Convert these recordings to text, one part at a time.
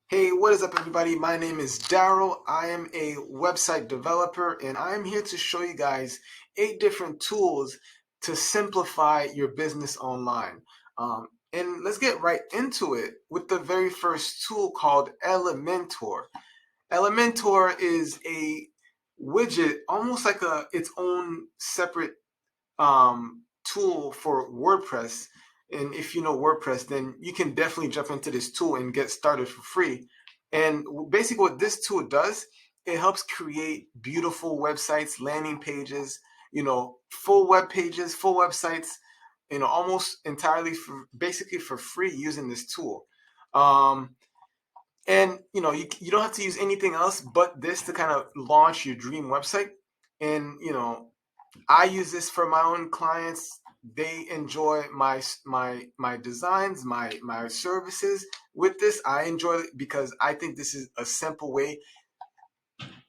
Hey, what is up, everybody? My name is Daryl. I am a website developer, and I'm here to show you guys 8 different tools to simplify your business online. And let's get right into it with the very first tool called Elementor. Elementor is a widget, almost like its own separate tool for WordPress. And if you know WordPress, then you can definitely jump into this tool and get started for free. And basically, what this tool does, it helps create beautiful websites, landing pages, full web pages, full websites, almost entirely for basically for free using this tool. Um, and you don't have to use anything else but this to kind of launch your dream website. And I use this for my own clients. They enjoy my designs, my services. With this, I enjoy it because I think this is a simple way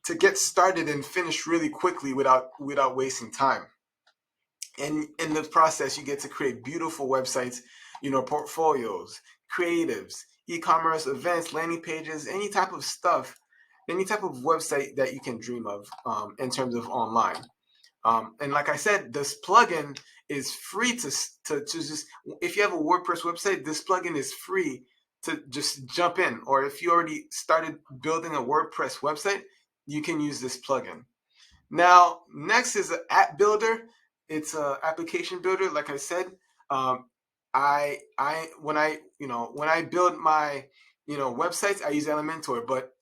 to get started and finish really quickly without wasting time. And in the process, you get to create beautiful websites, portfolios, creatives, e-commerce, events, landing pages, any type of stuff, any type of website that you can dream of in terms of online. And like I said, this plugin is free to just, if you have a WordPress website, this plugin is free to just jump in. Or if you already started building a WordPress website, you can use this plugin. Now, next is an app builder. It's an application builder. Like I said, um, I when I build my websites, I use Elementor, but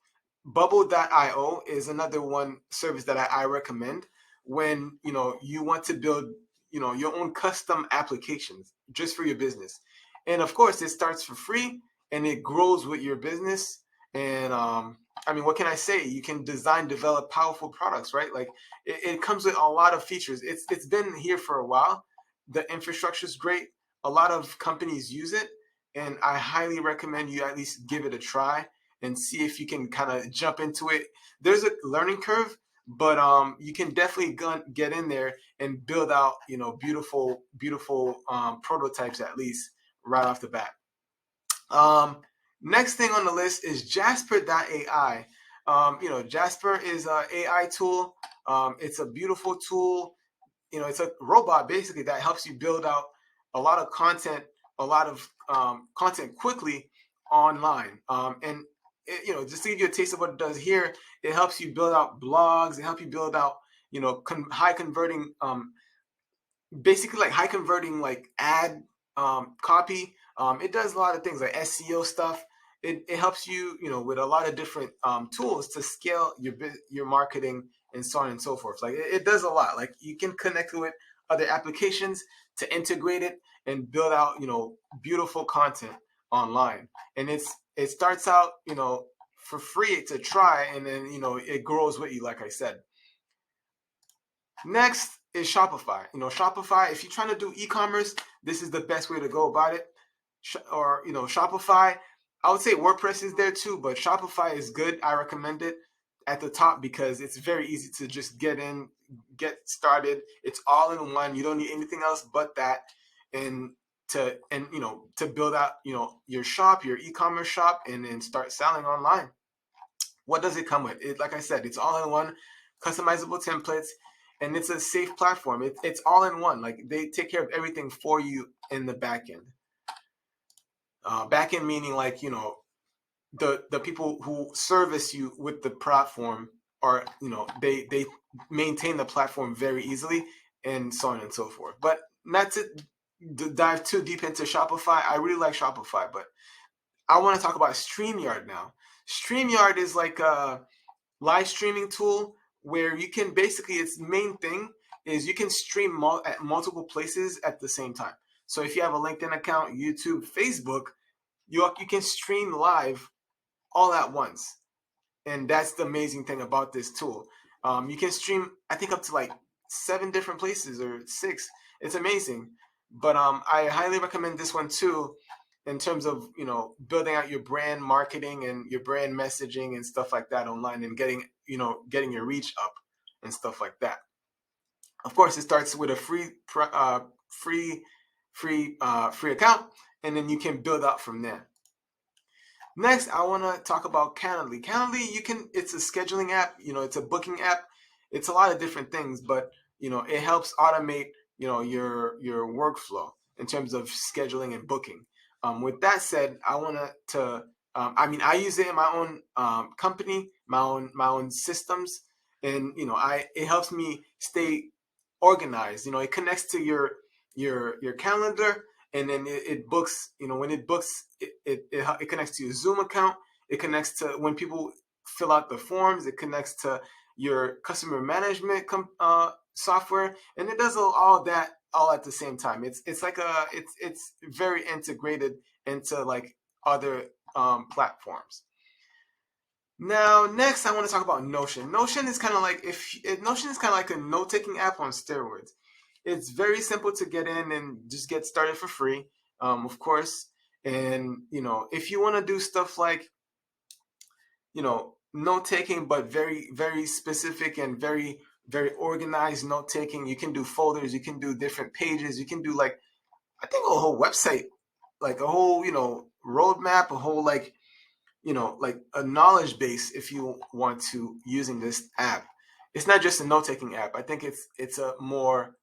Bubble.io is another one service that I recommend when you want to build your own custom applications just for your business. And of course, it starts for free and it grows with your business. And I mean, what can I say? You can design, develop powerful products, right? Like it comes with a lot of features. It's been here for a while. The infrastructure is great. A lot of companies use it, and I highly recommend you at least give it a try and see if you can kind of jump into it. There's a learning curve, but you can definitely get in there and build out beautiful prototypes at least right off the bat. Next thing on the list is Jasper.ai. Jasper is an AI tool. It's a beautiful tool. It's a robot basically that helps you build out a lot of content, content quickly online. And just to give you a taste of what it does here, it helps you build out blogs. It helps you build out, high converting, basically like high converting like ad copy. It does a lot of things like SEO stuff. It helps you, with a lot of different tools to scale your marketing and so on and so forth. Like it does a lot. Like you can connect with other applications to integrate it and build out, beautiful content online. And it starts out, for free to try, and then it grows with you, like I said. Next is Shopify. Shopify, if you're trying to do e-commerce, this is the best way to go about it. Shopify, I would say WordPress is there too, but Shopify is good. I recommend it at the top because it's very easy to just get in, get started. It's all in one. You don't need anything else but that. And to build out, your shop, your e-commerce shop, and then start selling online. What does it come with? Like I said, it's all in one, customizable templates, and it's a safe platform. It's all in one. Like they take care of everything for you in the back end. Back end meaning like the people who service you with the platform are they maintain the platform very easily and so on and so forth. But not to dive too deep into Shopify. I really like Shopify, but I want to talk about StreamYard now. StreamYard is like a live streaming tool where you can basically, its main thing is you can stream at multiple places at the same time. So if you have a LinkedIn account, YouTube, Facebook, you can stream live all at once. And that's the amazing thing about this tool. You can stream, I think, up to like 7 different places or 6. It's amazing. But I highly recommend this one too, in terms of building out your brand marketing and your brand messaging and stuff like that online, and getting your reach up and stuff like that. Of course, it starts with a free account, and then you can build out from there. Next, I want to talk about Calendly. Calendly, it's a scheduling app, it's a booking app. It's a lot of different things, but it helps automate, your workflow in terms of scheduling and booking. With that said, I want I use it in my own company, my own systems, and it helps me stay organized. It connects to your calendar, and then it books. When it books, it connects to your Zoom account. It connects to when people fill out the forms. It connects to your customer management software, and it does all that all at the same time. It's like it's very integrated into like other platforms. Now, next, I want to talk about Notion. Notion is kind of like Notion is kind of like a note-taking app on steroids. It's very simple to get in and just get started for free, of course. And if you want to do stuff like note-taking, but very very specific and very very organized note-taking, you can do folders, you can do different pages, you can do like I think a whole website, like a whole roadmap, a whole like a knowledge base if you want to using this app. It's not just a note-taking app. I think it's a more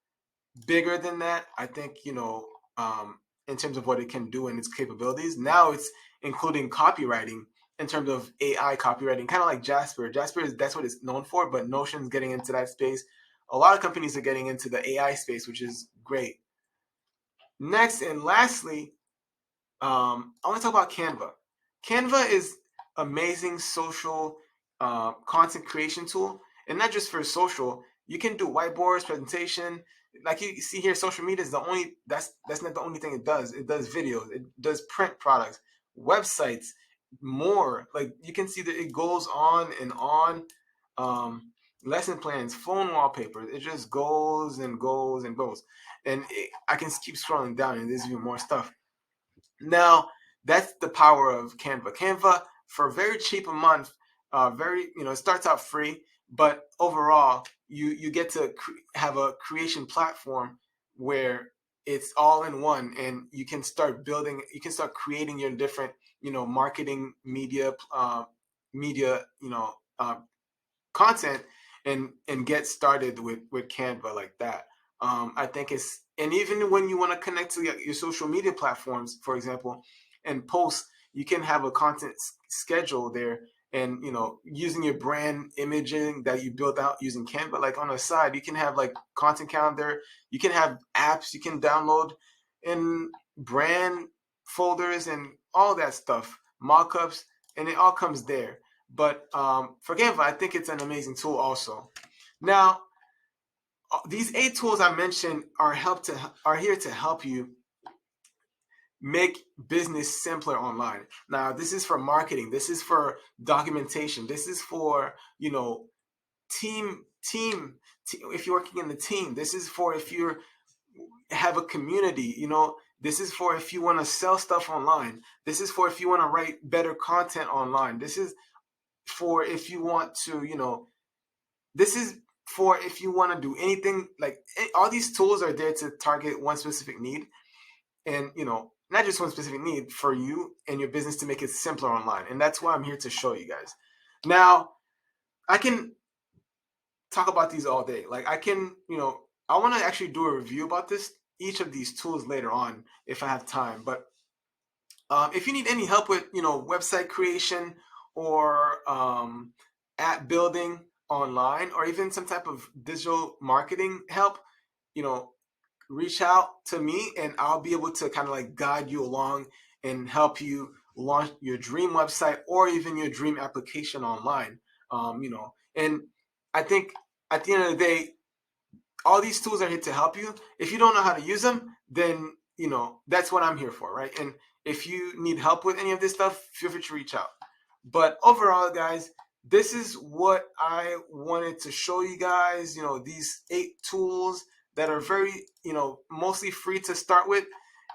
bigger than that. I think in terms of what it can do and its capabilities. Now it's including copywriting in terms of AI copywriting, kind of like Jasper. Jasper is that's what it's known for, but Notion's getting into that space. A lot of companies are getting into the AI space, which is great. Next and lastly, I want to talk about Canva. Canva is amazing social content creation tool, and not just for social. You can do whiteboards, presentation. Like you see here, social media is the only that's not the only thing it does. It does videos, it does print products, websites, more. Like you can see that it goes on and on. Lesson plans, phone wallpapers. It just goes and goes and goes, and I can keep scrolling down, and there's even more stuff. Now, that's the power of Canva. Canva, for very cheap a month, it starts out free, but overall, you get to have a creation platform where it's all in one, and you can start building, you can start creating your different, marketing media, content, and get started with Canva like that. I think it's and even when you want to connect to your social media platforms, for example, and post, you can have a content schedule there, and using your brand imaging that you built out using Canva, like on the side, you can have like content calendar, you can have apps you can download, and brand folders and all that stuff, mockups, and it all comes there. But for Canva, I think it's an amazing tool also. Now, these 8 tools I mentioned are here to help you make business simpler online. Now, this is for marketing. This is for documentation. This is for team. If you're working in the team, this is for if you have a community. This is for if you want to sell stuff online. This is for if you want to write better content online. This is for if you want to, this is for if you want to do anything. Like all these tools are there to target one specific need, and not just one specific need for you and your business to make it simpler online. And that's why I'm here to show you guys. Now, I can talk about these all day. Like I can, I want to actually do a review about each of these tools later on if I have time. But if you need any help with, website creation or app building online, or even some type of digital marketing help, reach out to me, and I'll be able to kind of like guide you along and help you launch your dream website or even your dream application online. And I think at the end of the day, all these tools are here to help you. If you don't know how to use them, then that's what I'm here for, right? And if you need help with any of this stuff, feel free to reach out. But overall, guys, this is what I wanted to show you guys. These 8 tools that are very, mostly free to start with,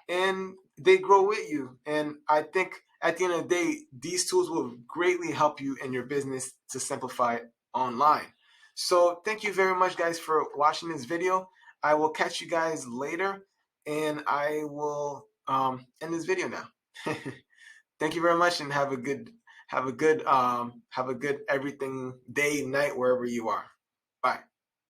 and they grow with you. And I think at the end of the day, these tools will greatly help you in your business to simplify it online. So thank you very much, guys, for watching this video. I will catch you guys later, and I will end this video now. Thank you very much, and have a good everything day, night, wherever you are. Bye.